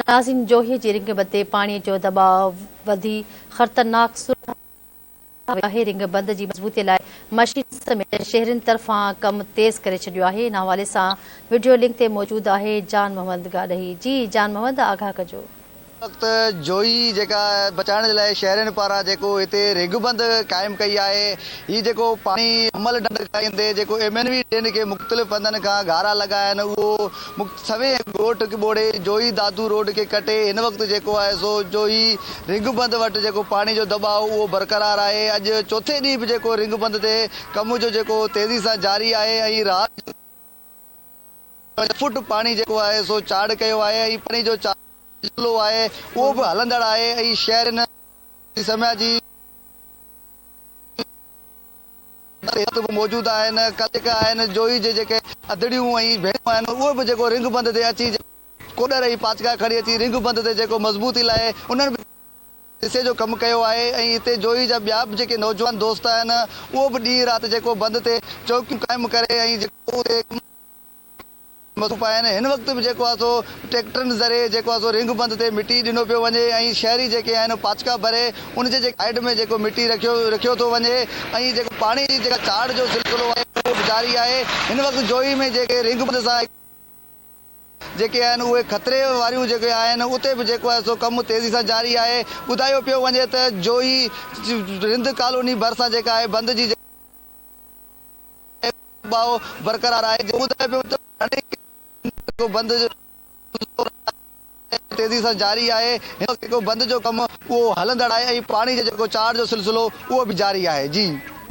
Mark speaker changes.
Speaker 1: नाज़िम, जोहीअ जी ring बंदि ते पाणीअ जो दबाउ वधी ख़तरनाक सूरत आहे। रिंग बंदि जी मज़बूतीअ लाइ मशीन समेत शहरनि तरफ़ां कमु तेज़ करे छॾियो आहे। इन हवाले सां वीडियो लिंक ते मौजूदु आहे जान मोहम्मद गाॾही। जी जान मोहम्मद, आगाह कजो।
Speaker 2: वक़्तु जोई जेका बचाइण जे लाइ शहरनि पारां जेको हिते रिंग बंदि क़ाइमु कई आहे। हीउ जेको पाणी अमल ढंढ खाईंदे जेको MNV ड्रेन खे मुख़्तलिफ़ हंधनि खां घारा लॻा आहिनि, उहो सवे ॻोठ ॿोड़े जोई दादू रोड खे कटे हिन वक़्तु जेको आहे सो जोई रिंग बंदि वटि जेको पाणी जो दॿाउ उहो बरक़रार आहे। अॼु चोथे ॾींहुं बि जेको रिंग बंदि ते कम जो जेको तेज़ी सां जारी आहे ऐं राति फुट पाणी जेको आहे सो चाड़ कयो आहे ऐं पाणी जो आहे उहो बि हलंदड़ आहे ऐं शहरनि समय जी मौजूदु आहिनि। जेका आहिनि जोई जे जेके अदड़ियूं ऐं भेणूं आहिनि उहे बि जेको रिंग बंदि ते अची कोडर ऐं पाचका खणी अची रिंग बंदि ते जेको मज़बूती लाइ उन्हनि बि हिसे जो कमु कयो आहे। ऐं हिते जोई जा ॿिया बि जेके नौजवान दोस्त आहिनि उहो बि ॾींहुं राति जेको बंदि ते चौकियूं क़ाइमु करे ऐं जेको मसूफ़ आहिनि। हिन वक़्तु बि जेको आहे सो ट्रैक्टरनि ज़रिए जेको आहे सो रिंग बंदि ते मिटी ॾिनो पियो वञे ऐं शहरी जेके आहिनि पाचका भरे उनजे साइड में जेको मिटी रखियो थो वञे ऐं जेको पाणी जी जेका चाड़ जो सिलसिलो आहे उहो बि जारी आहे। हिन वक़्तु जोई में जेके रिंग बंदि सां जेके आहिनि उहे ख़तरे वारियूं जेके आहिनि उते बि जेको आहे सो कमु तेज़ी सां जारी आहे। ॿुधायो पियो वञे त जोई रिंद कॉलोनी भरिसां जेका आहे बंदि जी बरक़रार आहे। ॿुधायो पियो बंदि तेज़ी सां जारी आहे। हिन जेको बंदि जो कमु उहो हलंदड़ आहे ऐं पाणी जो जेको चाड़ जो सिलसिलो उहो बि जारी आहे। जी।